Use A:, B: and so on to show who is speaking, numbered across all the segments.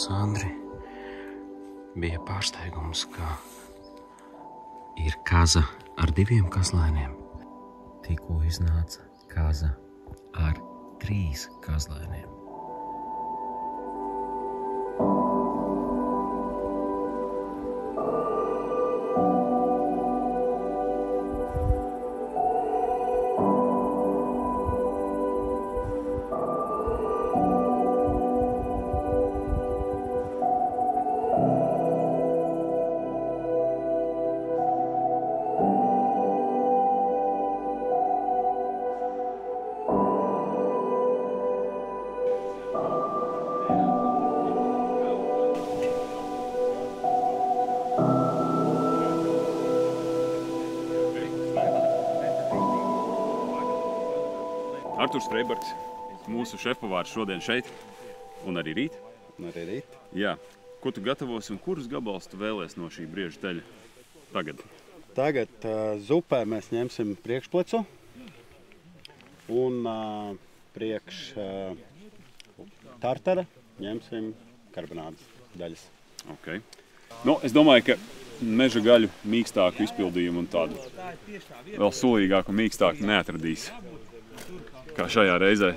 A: Sandri bija pārsteigums, ka ir kaza ar 2 kazlēniem. Tikko iznāca kaza ar 3 kazlēniem.
B: Arturs Freibergs, mūsu šefpavārs šodien šeit, un arī rīt. Jā. Ko tu gatavos un kurus gabalus tu vēlies no šī brieža teļa tagad?
C: Tagad zupē mēs ņemsim priekšplecu un priekš tartara ņemsim karbonādes daļas.
B: Okay. Nu, es domāju, ka meža gaļu mīkstāku izpildījumu un tādu vēl sulīgāku un mīkstāku neatradīs. Kā šajā reizē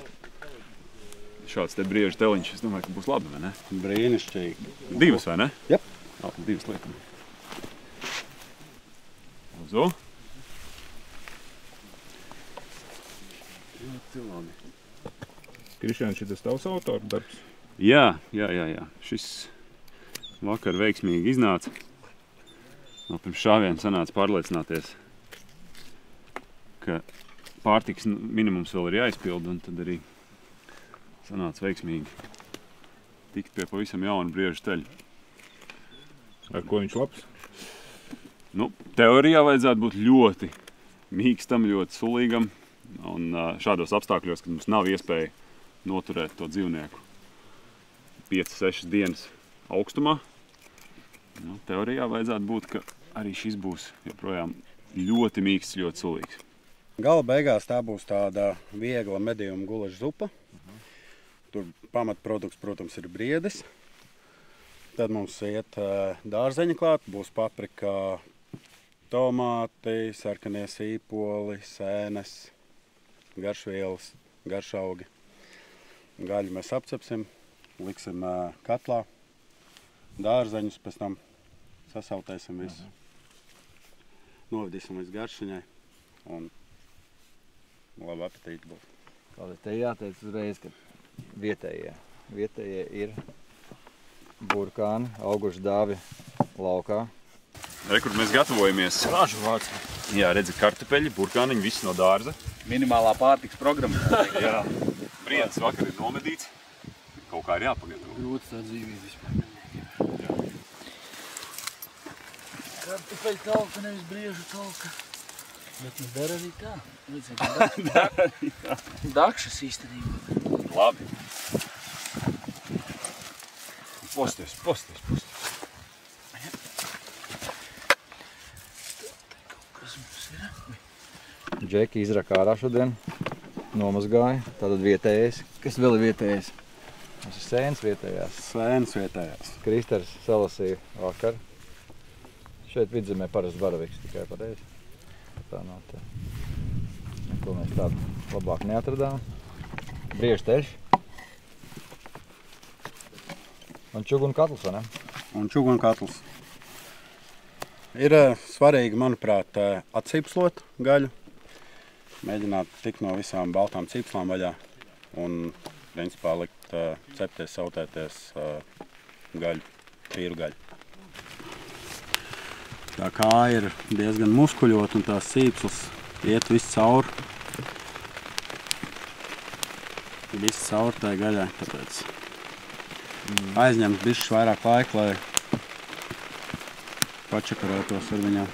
B: šāds te brieža teliņš, es domāju, ka būs labi, vai ne?
C: Brīnišķīgi.
B: 2, vai ne?
C: Jep.
B: 2 liekam. Lūdzu. Ļoti labi.
D: Krišjāns, šitas tavs autora darbs?
B: Jā. Šis vakar veiksmīgi iznāca. Vēl pirms šāviena sanāca pārliecināties, ka pārtikas minimums vēl ir jāizpilda, un tad arī sanāca veiksmīgi tikt pie pavisam jauna brieža teļa.
D: Ar ko viņš labs?
B: Nu, teorijā vajadzētu būt ļoti mīkstam, ļoti sulīgam, un šādos apstākļos, kad mums nav iespēja noturēt to dzīvnieku 5-6 dienas augstumā, nu, teorijā vajadzētu būt, ka arī šis būs joprojām ļoti mīksts, ļoti sulīgs.
C: Gala beigās tā būs tāda viegla medījuma gulaža zupa. Tur pamatprodukts, protams, ir briedis. Tad mums iet dārzeņa klāt, būs paprika, tomāti, sarkanie sīpoli, sēnes, garšvielas, garšaugi. Gaļu mēs apcepsim, liksim katlā, dārzeņus, pēc tam sasautēsim visu. Novadīsim līdz garšiņai un labi apetīti būs.
E: Kāda te jāteic uzreiz, ka vietējie ir burkāni, auguši dāvi laukā.
B: Re, kur mēs gatavojamies.
E: Ražu vārds.
B: Jā, redzi, kartupeļi, burkāniņi, viss no dārza.
E: Minimālā pārtiks programma.
B: Jā. Briedis vakar ir nomedīts. Kaut kā ir jāpagatavo.
E: Ļoti tā dzīvība vispār. Kartupeļu talka, nevis briežu talka. Bet nu dara arī tā. Dara arī tā. Dakšas īstenībā.
B: Labi.
E: Posties. Kas mums ir? Džeki izraka ārā šodien. Nomazgāja. Tātad vietējais. Kas vēl ir vietējais? Mums ir sēnes vietējās.
C: Sēnes vietējās.
E: Kristers salasīja vakar. Šeit vidzemē parasti baraviks tikai pareizi. Tā nav tā. Ko mēs tādu labāk neatradām. Brieža teļš. Un čugunu katls, vai ne?
C: Un čugunu katls. Ir svarīgi, manuprāt, atsīpslot gaļu. Mēģināt tikt no visām baltām cīpslām vaļā. Un, principā, likt cepties, sautēties gaļu, tīru gaļu. Tā kā ir diezgan muskuļot un tās cīpslas iet viss cauri. Viss cauri tai gaļai, tāpēc aizņemt bišķi vairāk laika, lai pačakarotos ar viņām.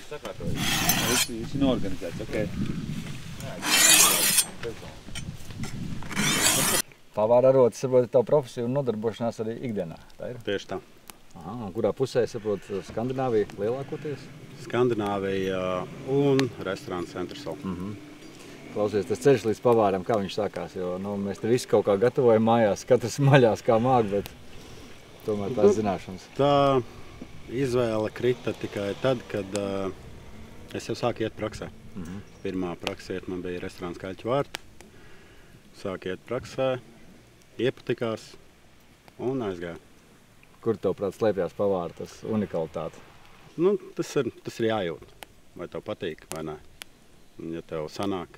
B: Viss norganizēts, ok.
E: Pavāra arots, saprot, tavu profesiju un nodarbošanās arī ikdienā, tā ir?
C: Tieši tā.
E: Aha, kurā pusē, saprot, Skandināvija lielākoties?
C: Skandināvija un restorāns Centrasol.
E: Klausies, tas ceļš līdz pavāram, kā viņš sākās, jo mēs te visu kaut kā gatavojam mājās, katrs maļās kā māk, bet tomēr tās zināšanas.
C: Tā izvēle krita tikai tad, kad es jau sāku iet praksē. Pirmā praksiet man bija restorāns Kaļķu vārti. Sāku iet praksē, iepatikās un aizgāju.
E: Kur tev, prāt, slēpjās pavāra, tas unikalitāte?
C: Nu, tas ir jājūt, vai tev patīk vai nē. Ja tev sanāk.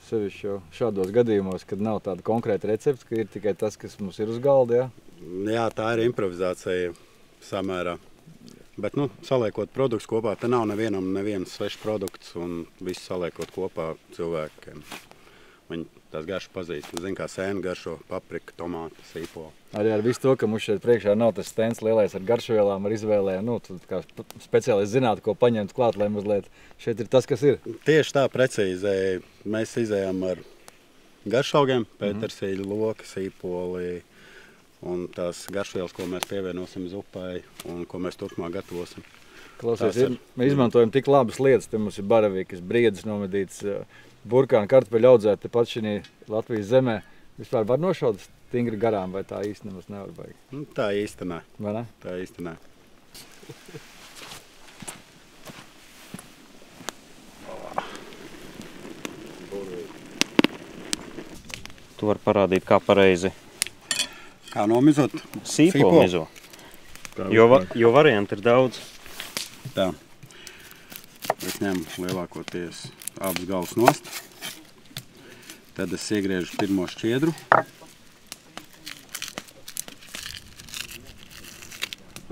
E: Sevišķi šādos gadījumos, kad nav tāda konkrēta recepte, ka ir tikai tas, kas mums ir uz galda, jā?
C: Jā, tā ir improvizācija samērā. Bet, saliekot produktus kopā, te nav neviens svešs produkts un visu saliekot kopā cilvēkiem. Viņi tās garšas pazīst. Zin, kā sēna garšo, paprika, tomāti, sīpoli.
E: Arī ar visu to, ka mums šeit priekšā nav tas stends lielais ar garšvielām, ar izvēlēm. Tu kā speciālisti zinātu, ko paņemt klāt, lai mazliet šeit ir tas, kas ir.
C: Tieši tā, precīzi. Mēs izējām ar garšaugiem, pētersīļu, loka, sīpoli un tās garšvielas, ko mēs pievienosim zupai un ko mēs turpmāk gatavosim.
E: Klausies, mēs izmantojam tik labas lietas. Te mums ir baravikas, briedis nomedīts, burkāni, kartupeļu audzēt tepat šī Latvijas zemē. Vispār var nošaut stingri garām, vai tā īsti nemaz nevar baigi?
C: Tā īsti nē.
E: Vai ne?
C: Tā īsti nē.
A: Tu vari parādīt, kā pareizi
C: Kā nomizot?
A: sīpolu mizo. Jo varianti ir daudz.
C: Tā. Es ņemu lielākoties abas galvas nost. Tad es iegriežu pirmo šķiedru.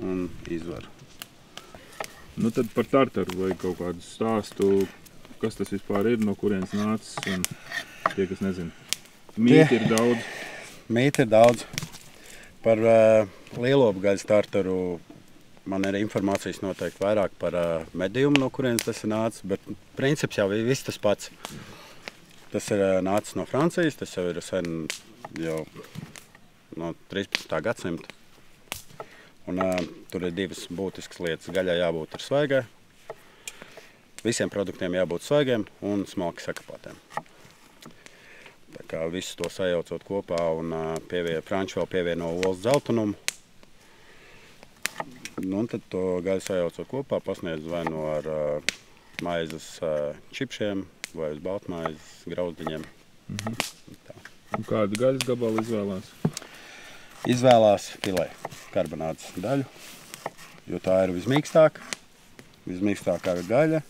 C: Un izvaru.
D: Nu tad par tartaru vai kaut kādu stāstu, kas tas vispār ir, no kurienes nācis un tie, kas nezina. Mīti ir daudz.
C: Mīti ir daudz. Par lielopgaļas tartaru man ir informācijas noteikti vairāk par mediumu, no kurienes tas ir nācis, bet princips jau ir viss tas pats. Tas ir nācis no Francijas, tas jau ir sen jau no 13. gadsimta. Un tur ir divas būtiskas lietas. Gaļai jābūt ar svaigai, visiem produktiem jābūt svaigiem un smalki sakapātiem. Tā kā visu to sajaucot kopā un Franči vēl pievieno olas dzeltenumu. Un tad to gaļu sajaucot kopā pasniedz vai no ar maizes čipšiem vai uz baltmaizes grauzdiņiem.
D: Un kādu gaļas gabalu izvēlās?
C: Izvēlās filē karbonādes daļu, jo tā ir vismīkstākā gaļa,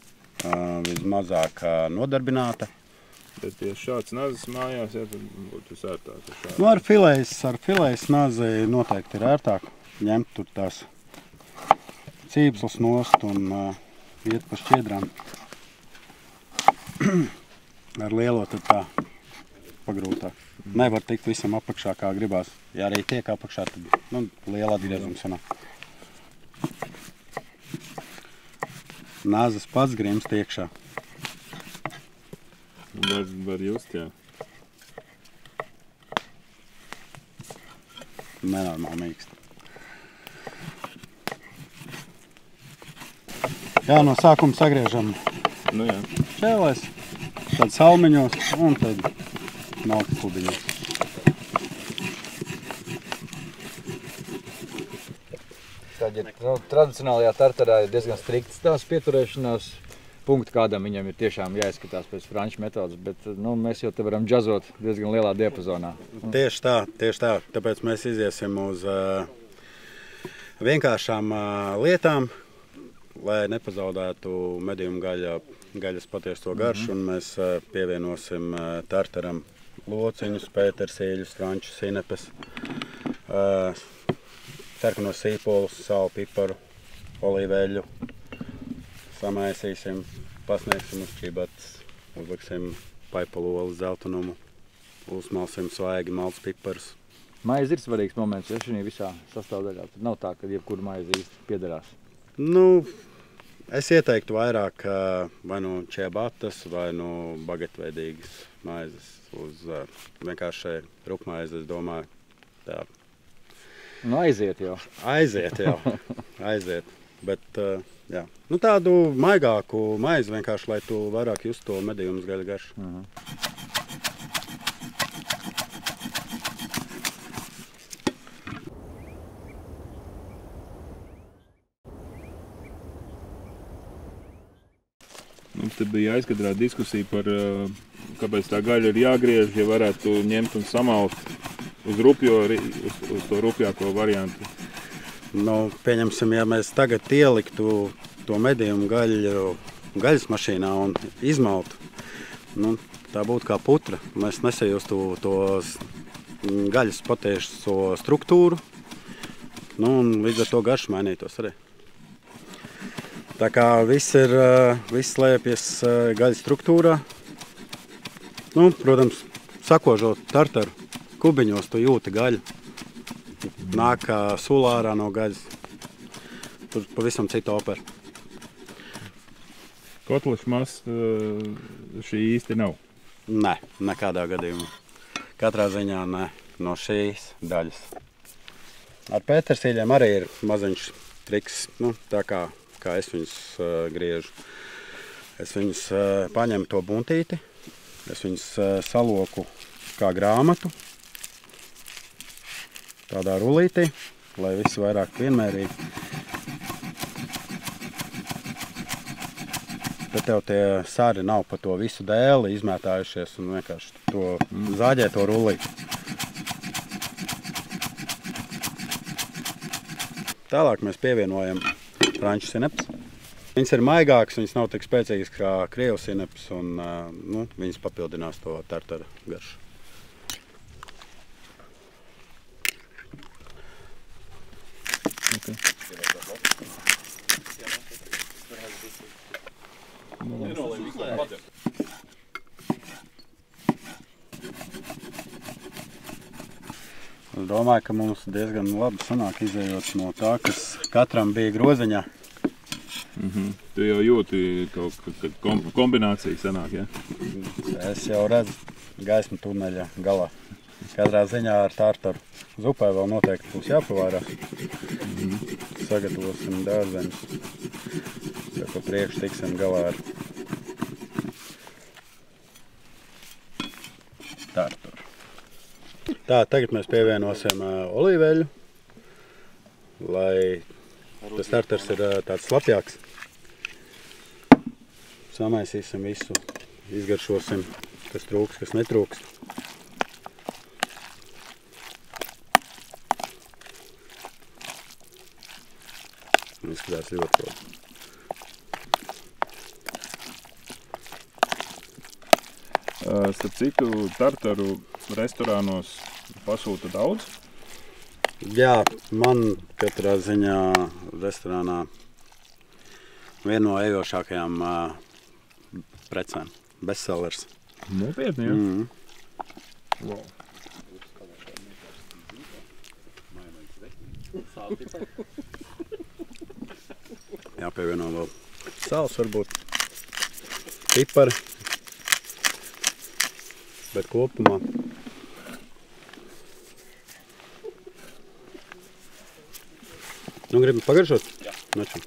C: vismazāk nodarbināta.
D: Bet tieši šāds nazis mājās, ja, tad būtu sērtāk ar šādu.
C: Ar filējas nazi noteikti ir ērtāk ņemt tur tās cīpslas nost un iet pa šķiedrām. Ar lielo tad tā pagrūtāk. Nevar tikt visam apakšā, kā gribās. Ja arī tiek apakšā, tad liela atgriezums sanāk. Nāzes pats grimst iekšā.
D: Var just, jā.
C: Nenormāli mīkst. Jā, no sākuma sagriežam
D: Nu jā.
C: šķēlēs, tad salmiņos un tad malta klubiņos.
E: Tāģi, tradicionālajā tartarā ir diezgan strikts tās pieturēšanās punkti, kādam viņam ir tiešām jāizskatās pēc franču metodas, bet mēs jau te varam džazot diezgan lielā diapazonā.
C: Tieši tā. Tāpēc mēs iziesim uz vienkāršām lietām, lai nepazaudētu mediuma gaļas patieso garšu, un mēs pievienosim tartaram lociņus, pētersīļus, franču sinepes, sarkanos sīpolus, salu, piparu, olīveļu. Samaisīsim, pasniegsim uz čibatas, uzliksim paipalolas zeltunumu, uzmalsim svaigi malts piparus.
E: Maize ir svarīgs moments, ja šī visā sastāvdaļā. Tad nav tā, ka jebkura maize īsti piederās.
C: Es ieteiktu vairāk vai nu čiabatas, vai nu bagetveidīgas maizes uz vienkārši rupmaizi, es domāju. Tā.
E: Nu, aiziet jau.
C: Aiziet, jā. Aiziet. Bet jā. Nu, tādu maigāku maizi vienkārši, lai tu vairāk just to medījumus gaļa garšu.
D: Mums te bija aizkadrā diskusija par, kāpēc tā gaļa ir jāgriež, ja varētu ņemt un samalt uz rupjo, uz to rupjāko variantu.
C: Nu, pieņemsim, ja mēs tagad ieliktu to medījumu gaļu gaļas mašīnā un izmaltu, nu, tā būtu kā putra. Mēs nesajustu to gaļas patieso struktūru, nu, un līdz ar to garšu mainītos arī. Tā kā viss slēpjas gaļas struktūrā. Nu, protams, sakožot tartaru kubiņos, tu jūti gaļu. Nāk sula ārā no gaļas. Tur pavisam cita opera.
D: Kotlešu mas šī īsti nav?
C: Nē, nekādā gadījumā. Katrā ziņā ne no šīs daļas. Ar pētersīļiem arī ir maziņš triks, nu, tā kā es viņus griežu. Es viņus paņemu to buntīti, es viņus saloku kā grāmatu, tādā rulītī, lai viss vairāk vienmērīgi. Bet tev tie sāri nav pa to visu dēli izmētājušies un vienkārši to zāģē to rulīti. Tālāk mēs pievienojam franču sineps. Viņas ir maigākas, viņas nav tik spēcīgas kā krievu sineps un nu, viņas papildinās to tartaru garšu.
D: Okay.
C: Es domāju, ka mums diezgan labi sanāk izējot no tā, kas katram bija groziņā.
D: Tu jau jūti kaut kāda kombinācija sanāk, ja?
C: Es jau redzu gaismu tuneļa galā. Katrā ziņā ar tartaru zupai vēl noteikti būs jāpavārās. Sagatavosim dārzeņus. Tad pa priekšu tiksim galā ar tartaru. Tā, tagad mēs pievienosim olīveļu, lai tas tartars ir tāds slapjāks. Samaisīsim visu, izgaršosim, kas trūks, kas netrūks. Izskatās ļoti labi.
D: Starp citu, tartaru restorānos pasūta daudz?
C: Jā, man katrā ziņā restorānā viena no ejošākajām precēm. Bestsellers.
D: Nopietni, ja? Wow.
C: Jāpievieno vēl sāls varbūt, pipari, bet kopumā nu, gribam pagaršot? Jā. Načam.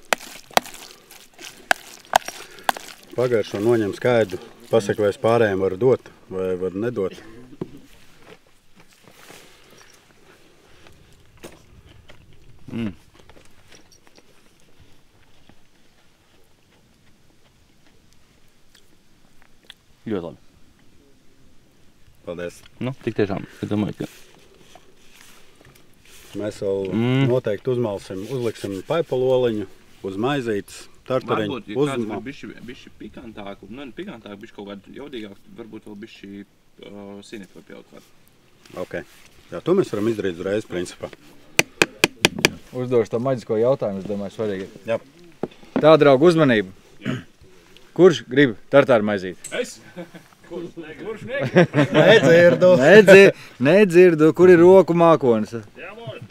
C: Pagaršo, noņem skaidru, pasaka, vai es pārējiem varu dot, vai varu nedot.
A: Ļoti labi.
C: Paldies.
A: Nu, tik tiešām, es domāju, ka
C: mēs vēl noteikti uzliksim paipaloliņu uz maizītes, tartariņu.
F: Varbūt, ja kāds var bišķi pikantāku, nu, pikantāku, bišķi kaut kādu jaudīgāku, varbūt vēl bišķi sinepu vai pieaut kādu.
C: Ok. Jā, to mēs varam izdarīt uzreiz, principā.
E: Uzdošu to maģisko jautājumu, es domāju, svarīgi.
C: Jā.
E: Tā, draugu, uzmanību. Kurš grib tartāru maizīt?
B: Es? Kurš
C: Nedzirdu.
E: Nedzirdu. Kur ir roku mākonis?
B: Jā, mori.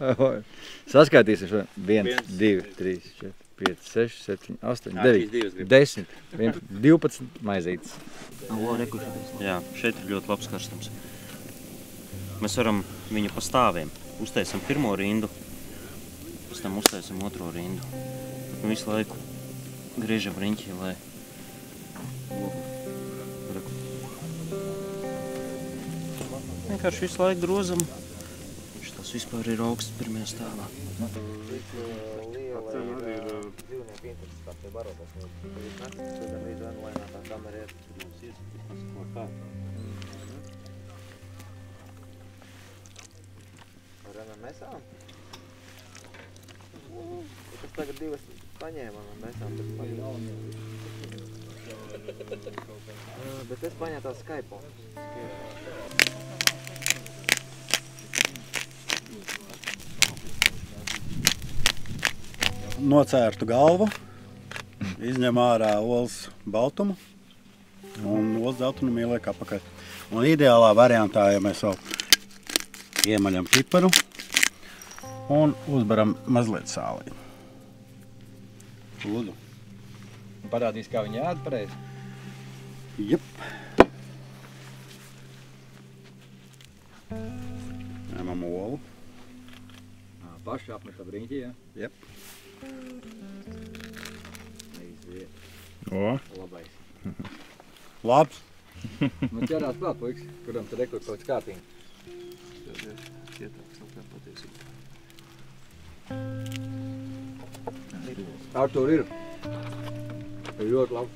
E: Saskaitīsim šo. 1, 2, 3, 4. 5, 6, 7, 8,
F: Šīs
E: 9,
F: divas grib.
E: 10, 11, 12 maizītes.
A: Jā, šeit ir ļoti labs karstums. Mēs varam viņu pa stāviem. Uztaisam pirmo rindu, pēc tam uztaisam otro rindu. Un visu laiku griežam riņķi, lai vienkārši visu laiku grozam. Viņš tas vispār ir augsts pirmajā stāvā.
G: Mesām? Tas tagad divas paņēmām un mesām, bet es paņēmu tās Skype.
C: Nocērtu galvu, izņem ārā olas baltumu un olas dzeltumu ieliek apakaļ. Un ideālā variantā, ja mēs vēl iemaļam piparu un uzbaram mazliet sālī. Lūdzu.
E: Parādīs, kā viņi ēd pareizi.
C: Jep. Ņemam olu.
E: Paši apmet ap riņķi, jā?
C: Jep.
E: Aiziet.
D: O,
E: Labais.
C: Labs.
E: Nu ķerās klāt, puiks, kuram tad rekord kaut kāds kārtīgi.
F: Cietāks nav kā patiesība.
E: Artur ir. Ir ļoti labi.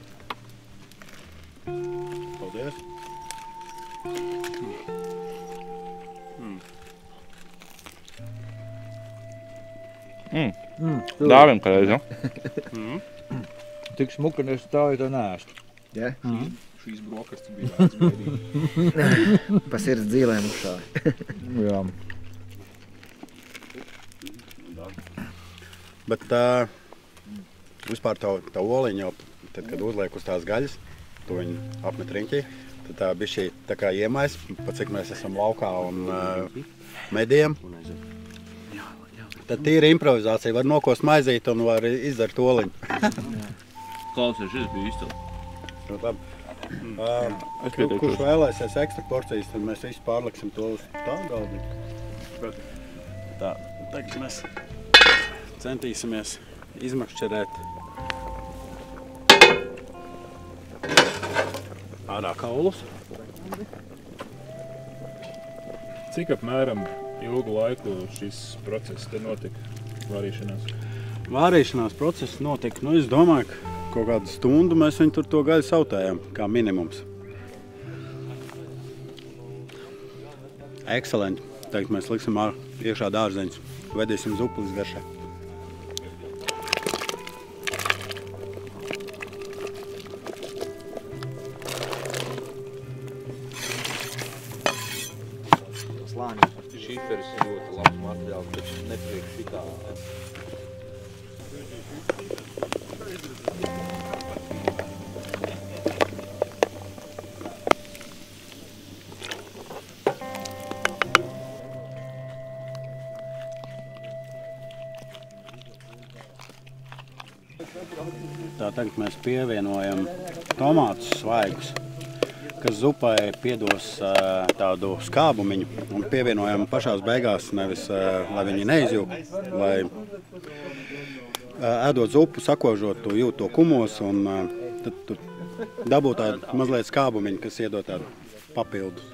C: Paldies.
D: dāvim pareizi, ja?
E: Tik smuka, es tā to neēstu.
G: Ja?
F: Šīs brokastis bija vērts gaidīt.
G: Pa sirds dzīlēm uzšāvi.
E: Jā.
C: Bet vispār tā oliņa jau, tad, kad uzliek uz tās gaļas, to viņi apmet riņķī, tad tā bišķī tā kā iemais, pat cik mēs esam laukā un mediem. Tad tīra improvizācija, var nokost maizīt un var izdzert oliņu.
F: Klausies, šis bija izcils.
C: Labi. Kurš vēlēsies ekstra porcijas, tad mēs visi pārliksim to uz tā galdiņu. Tā, tagad mēs centīsimies izmakšķerēt ārā kaulus.
D: Cik apmēram ilgu laiku šis process te notika vārīšanās?
C: Vārīšanās process notika, es domāju, ka kaut kādu stundu mēs viņu tur to gaļu sautējam, kā minimums. Ekscelenti. Tagad mēs liksim iekšā dārzeņus, vedīsim zupulis garšā.
G: Slānis.
F: Šiferis ir ļoti labs materiāls, bet nepriek šitā.
C: Tā tagad mēs pievienojam tomātus svaigus, kas zupai piedos tādu skābumiņu un pievienojam pašās beigās, nevis lai viņi neizjūg, lai ēdot zupu, sakožot to jūt to kumos un tad tu dabū tādu mazliet skābumiņu, kas iedod tādu papildus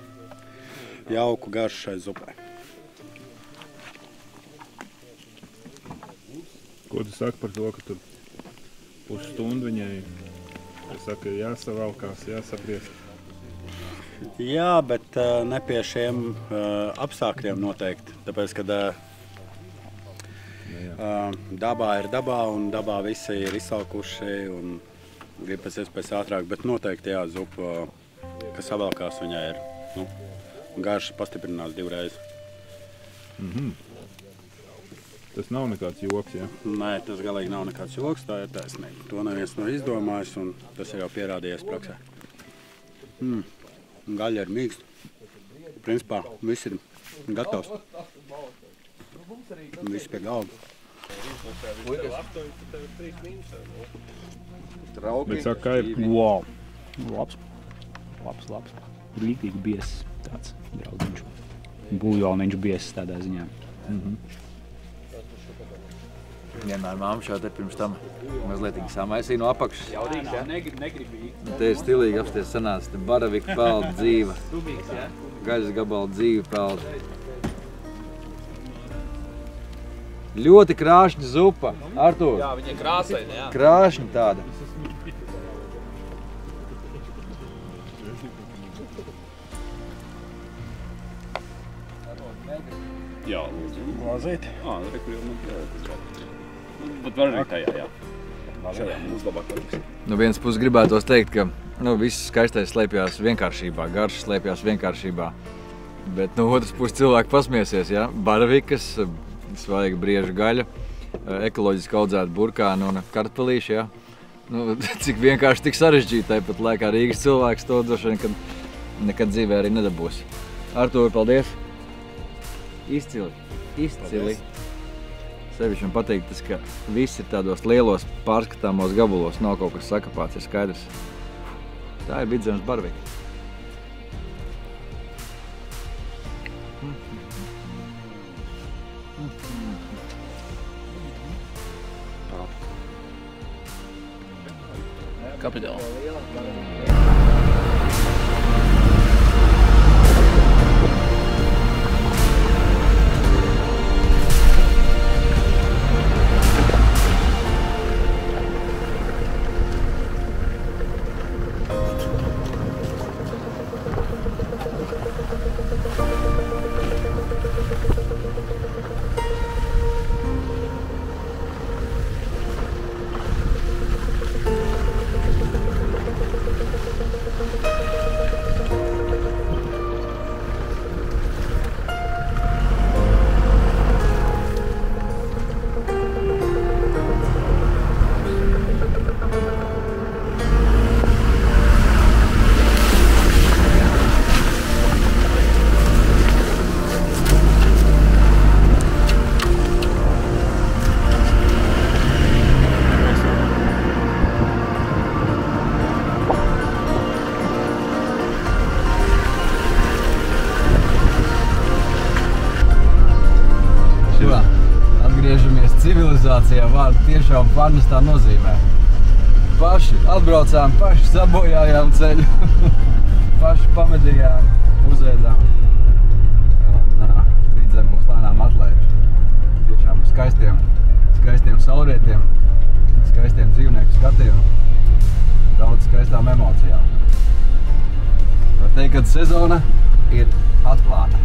C: jauku garšu šai zupai.
D: Ko tu saki par to, ka tur pusstundu viņai, es saku, jāsavalkās, jāsapriest?
C: Jā, bet ne pie šiem apstākļiem noteikti, tāpēc, ka dabā ir dabā un dabā visi ir izsalkuši un grib pēc iespējas ātrāk, bet noteikti jā, zupa, kas savalkās, viņai ir garša pastiprinās divreiz.
D: Tas nav nekāds joks, ja?
C: Nē, tas galīgi nav nekāds joks, tā ir taisnība. To neviens nav izdomājis un tas ir jau pierādījies praksē. Gaļa ir mīksta. Principā viss ir gatavs. Viss pie galda.
E: Trauki.
D: Bet saka, ka ir wow. Labs. Rītīgi biezs tāds draugiņš. Buļļoniņš biezs tādā ziņā.
E: Vienmēr mamma šā te pirms tam mazliet samaisīja no apakšas. Te ir stilīgi apsties sanāca, te baravika pelda dzīva. Gaļas gabala dzīva pelda. Ļoti krāšņa zupa. Artur.
F: Jā, viņa ir krāsaina, jā.
E: Krāšņa tāda.
B: Jā, lūdzu.
C: Glāzīt.
B: Rekur jau man jāiet. Bet var arī tajā, jā. Šajā mums labāk vajag.
E: No vienas puses gribētos teikt, ka viss skaistais slēpjās vienkāršībā, garš slēpjās vienkāršībā. Bet no otras puses cilvēki pasmiesies, ja? Baravikas, svaiga brieža gaļa, ekoloģiski audzēta burkāni un kartpelīši, ja? Cik vienkārši, tik sarežģīti, tāpat laikā Rīgas cilvēks to droši vien nekad dzīvē arī nedabūs. Artur, paldies! Izcili. Sevišķi man patīk tas, ka viss ir tādos lielos pārskatāmos gabalos, nav kaut kas sakapāts, ir skaidrs. Tā ir Vidzemes baravika.
F: Kapitāli.
E: Civilizācijā vārdu tiešām pārnestā nozīmē. Paši atbraucām, paši sabojājām ceļu, paši pamedījām, uzēdām un Vidzeme mums lēnām atlaiž. Tiešām skaistiem saulrietiem, skaistiem dzīvnieku skatiem, daudz skaistām emocijām. Var teikt, ka sezona ir atklāta.